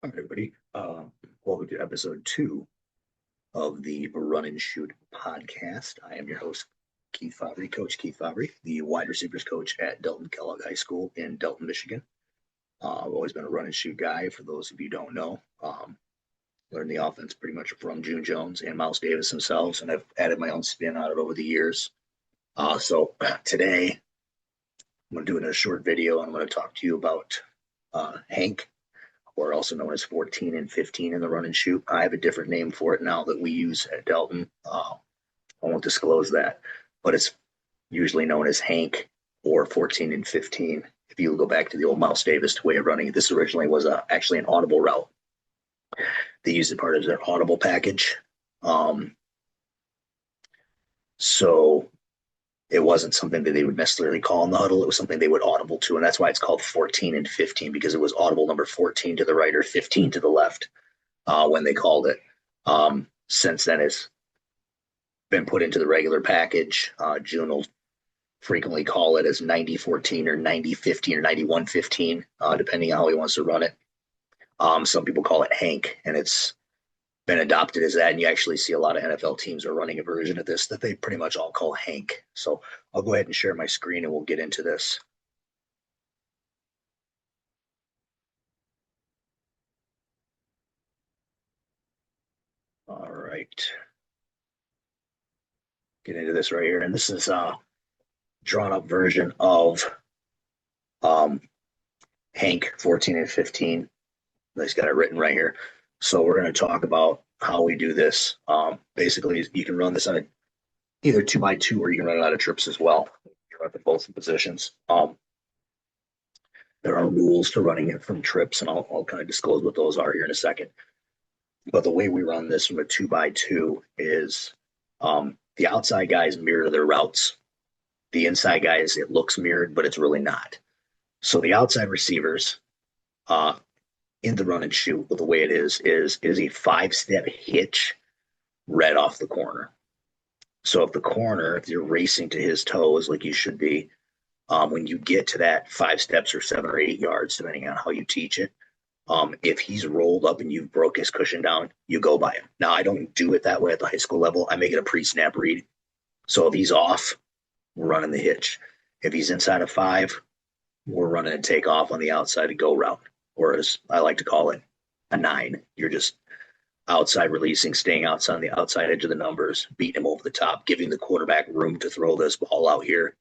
All right, everybody. Welcome to episode 2 of the Run and Shoot podcast. I am your host, Keith Fabry, Coach Keith Fabry, the wide receivers coach at Delton Kellogg High School in Delton, Michigan. I've always been a run and shoot guy. For those of you who don't know, learned the offense pretty much from June Jones and Miles Davis themselves, and I've added my own spin on it over the years. So today, I'm going to do a short video, and I'm going to talk to you about Hank, or also known as 14 and 15 in the run and shoot. I have a different name for it now that we use at Delton. I won't disclose that, but it's usually known as Hank or 14 and 15. If you go back to the old Miles Davis way of running, this originally was actually an audible route. They used it part of their audible package. So it wasn't something that they would necessarily call in the huddle. It was something they would audible to, and that's why it's called 14 and 15, because it was audible number 14 to the right or 15 to the left when they called it. Since then, it's been put into the regular package. June will frequently call it as 90-14 or 90-15 or 91-15, depending on how he wants to run it. Some people call it Hank, and it's been adopted as that, and you actually see a lot of NFL teams are running a version of this that they pretty much all call Hank. So I'll go ahead and share my screen and we'll get into this. All right. Get into this right here. And this is a drawn up version of Hank 14 and 15. He's got it written right here. So we're going to talk about how we do this. Basically, you can run this on either 2x2 or you can run it out of trips as well. You can run it both positions. There are rules to running it from trips, and I'll kind of disclose what those are here in a second. But the way we run this from a 2x2 is the outside guys mirror their routes. The inside guys, it looks mirrored, but it's really not. So the outside receivers in the run and shoot, the way it is a 5-step hitch right off the corner. So if you're racing to his toes like you should be, when you get to that 5 steps or 7 or 8 yards, depending on how you teach it, if he's rolled up and you've broke his cushion down, you go by him. Now, I don't do it that way at the high school level. I make it a pre-snap read. So if he's off, we're running the hitch. If he's inside of 5, we're running a takeoff on the outside to go route, or as I like to call it, a 9. You're just outside releasing, staying outside on the outside edge of the numbers, beating him over the top, giving the quarterback room to throw this ball out here.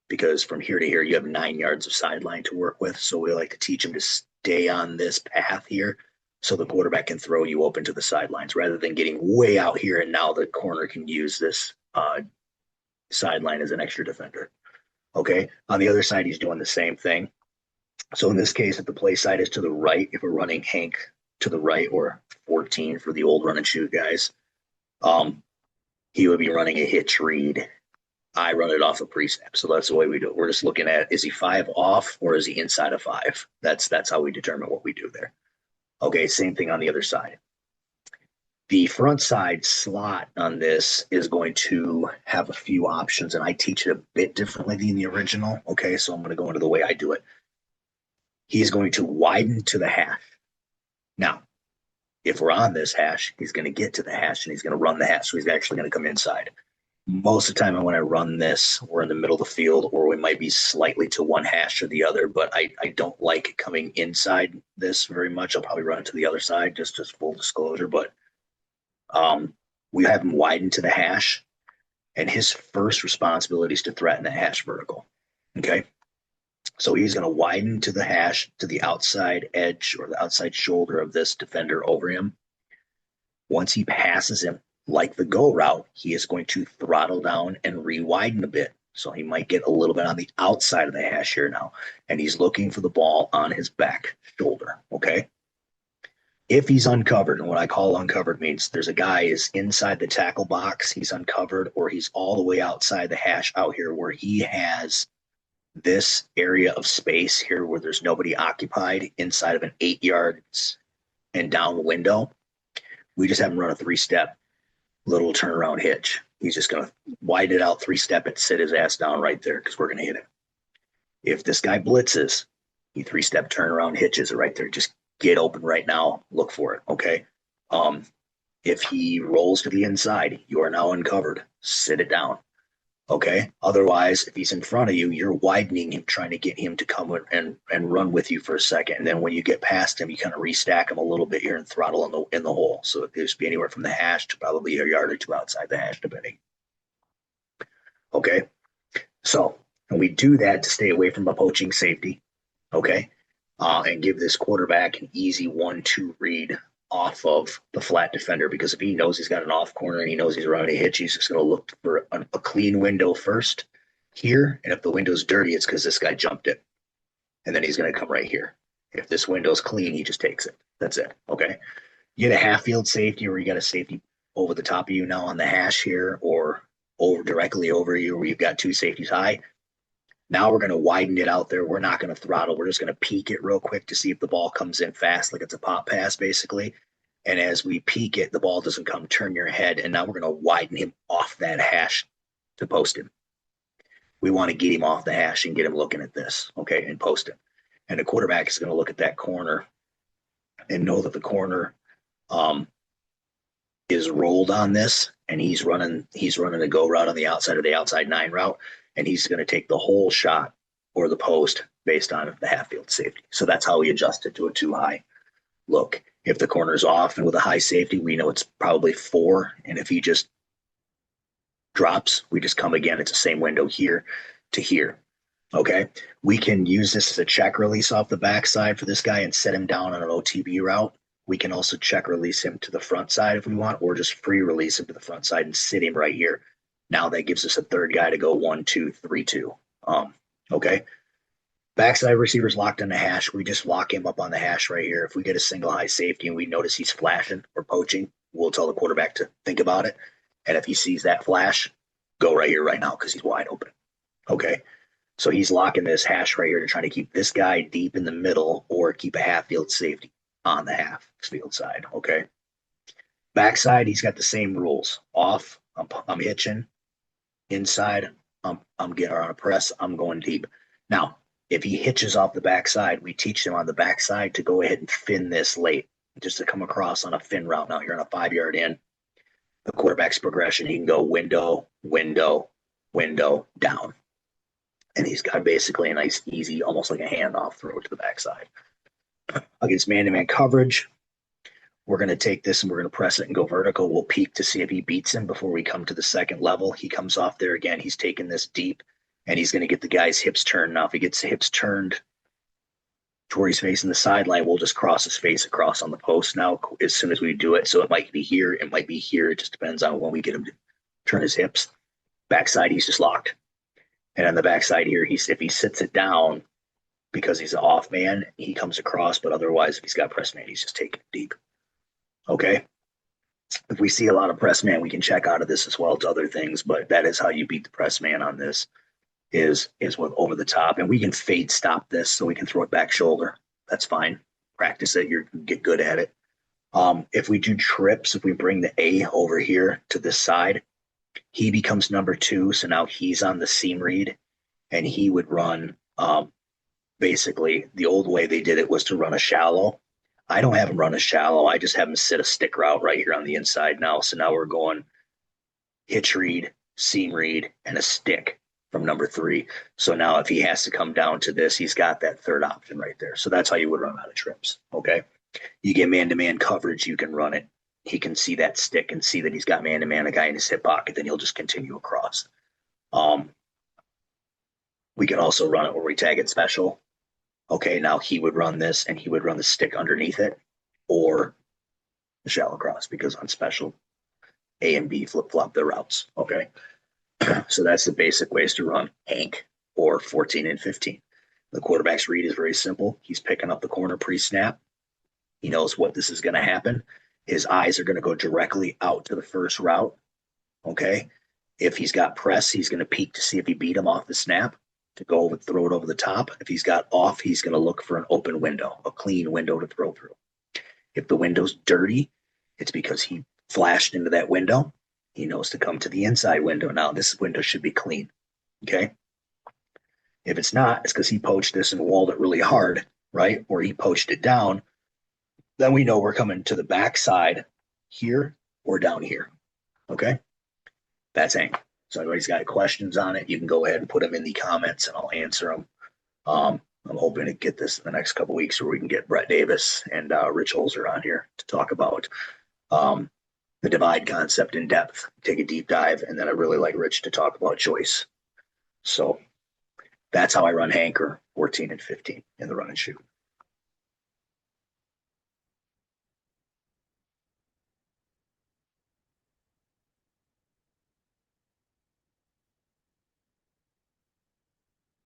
Because from here to here, you have 9 yards of sideline to work with. So we like to teach him to stay on this path here so the quarterback can throw you open to the sidelines rather than getting way out here. And now the corner can use this sideline as an extra defender. Okay. On the other side, he's doing the same thing. So in this case, if the play side is to the right, if we're running Hank to the right, or 14 for the old run and shoot guys, he would be running a hitch read. I run it off a pre-snap. So that's the way we do it. We're just looking at, is he 5 off or is he inside of 5? That's how we determine what we do there. Okay, same thing on the other side. The front side slot on this is going to have a few options, and I teach it a bit differently than the original. Okay, so I'm going to go into the way I do it. He's going to widen to the hash. Now, if we're on this hash, he's going to get to the hash and he's going to run the hash. So he's actually going to come inside. Most of the time when I run this, we're in the middle of the field, or we might be slightly to one hash or the other, but I don't like coming inside this very much. I'll probably run it to the other side, just as full disclosure, but we have him widen to the hash, and his first responsibility is to threaten the hash vertical. Okay? So he's going to widen to the hash, to the outside edge or the outside shoulder of this defender over him. Once he passes him, like the go route, he is going to throttle down and re-widen a bit. So he might get a little bit on the outside of the hash here now. And he's looking for the ball on his back shoulder. Okay. If he's uncovered, and what I call uncovered means there's a guy is inside the tackle box, he's uncovered, or he's all the way outside the hash out here where he has this area of space here where there's nobody occupied inside of an 8 yards and down window. We just have him run a 3-step little turnaround hitch. He's just going to widen it out, 3-step it, sit his ass down right there because we're going to hit him. If this guy blitzes, He three-step turnaround, hitches it right there. Just get open right now. Look for it. Okay. Um, if he rolls to the inside, you are now uncovered. Sit it down. Okay. Otherwise, if he's in front of you, you're widening him, trying to get him to come and run with you for a second. And then when you get past him, you kind of restack him a little bit here and throttle in the hole. So it could be anywhere from the hash to probably a yard or two outside the hash, depending. Okay. So and we do that to stay away from a poaching safety. Okay. And give this quarterback an easy 1-2 read off of the flat defender, because if he knows he's got an off corner and he knows he's running a hitch, he's just going to look for a clean window first here. And if the window's dirty, it's because this guy jumped it. And then he's going to come right here. If this window's clean, he just takes it. That's it. Okay. You get a half field safety, or you got a safety over the top of you now on the hash here, or over directly over you, where you've got two safeties high. Now we're going to widen it out there. We're not going to throttle. We're just going to peek it real quick to see if the ball comes in fast, like it's a pop pass, basically. And as we peek it, the ball doesn't come, turn your head. And now we're going to widen him off that hash to post him. We want to get him off the hash and get him looking at this, okay, and post him. And the quarterback is going to look at that corner and know that the corner is rolled on this, and he's running a go route on the outside, or the outside 9 route, and he's going to take the whole shot or the post based on the half field safety. So that's how we adjust it to a 2 high look. If the corner's off and with a high safety, we know it's probably 4, and if he just drops, we just come again. It's the same window here to here. Okay, we can use this as a check release off the backside for this guy and set him down on an OTB route. We can also check release him to the front side if we want, or just free release him to the front side and sit him right here. Now that gives us a third guy to go 1, 2, 3, 2. Okay. Backside receiver's locked on the hash. We just lock him up on the hash right here. If we get a single high safety and we notice he's flashing or poaching, we'll tell the quarterback to think about it. And if he sees that flash, go right here right now, because he's wide open. Okay. So he's locking this hash right here to try to keep this guy deep in the middle, or keep a half field safety on the half field side. Okay. Backside, he's got the same rules. Off, I'm hitching. Inside, I'm getting on a press. I'm going deep. Now, if he hitches off the backside, we teach him on the backside to go ahead and fin this late, just to come across on a fin route. Now you're on a 5-yard in. The quarterback's progression, he can go window, window, window, down. And he's got basically a nice, easy, almost like a handoff throw to the backside. Against man-to-man coverage, we're going to take this and we're going to press it and go vertical. We'll peek to see if he beats him before we come to the second level. He comes off there again. He's taking this deep, and he's going to get the guy's hips turned. Now, if he gets the hips turned to where he's facing the sideline, we'll just cross his face across on the post now as soon as we do it. So it might be here. It might be here. It just depends on when we get him to turn his hips. Backside, he's just locked. And on the backside here, if he sits it down because he's an off man, he comes across. But otherwise, if he's got press man, he's just taking it deep. Okay. If we see a lot of press man, we can check out of this as well to other things. But that is how you beat the press man on this, is with over the top. And we can fade stop this, so we can throw it back shoulder. That's fine. Practice it. You get good at it. If we do trips, if we bring the A over here to this side, he becomes number 2. So now he's on the seam read, and he would run, basically the old way they did it was to run a shallow. I don't have him run a shallow. I just have him sit a stick route right here on the inside now. So now we're going hitch read, seam read, and a stick from number 3. So now if he has to come down to this, he's got that third option right there. So that's how you would run out of trips. Okay. You get man-to-man coverage, you can run it. He can see that stick and see that he's got man-to-man, a guy in his hip pocket, then he'll just continue across. We can also run it where we tag it special. Okay, now he would run this, and he would run the stick underneath it, or the shallow cross, because on special, A and B flip-flop their routes. Okay, so that's the basic ways to run Hank or 14 and 15. The quarterback's read is very simple. He's picking up the corner pre-snap. He knows what this is going to happen. His eyes are going to go directly out to the first route. Okay, if he's got press, he's going to peek to see if he beat him off the snap, to go over, throw it over the top. If he's got off, he's going to look for an open window, a clean window to throw through. If the window's dirty, it's because he flashed into that window. He knows to come to the inside window. Now this window should be clean. Okay. If it's not, it's because he poached this and walled it really hard, right? Or he poached it down. Then we know we're coming to the backside here or down here. Okay. That's Hank. So everybody's got questions on it, you can go ahead and put them in the comments and I'll answer them. I'm hoping to get this in the next couple weeks where we can get Brett Davis and Rich Holzer on here to talk about um, the divide concept in depth, take a deep dive, and then I really like Rich to talk about choice. So that's how I run Hanker 14 and 15 in the run and shoot.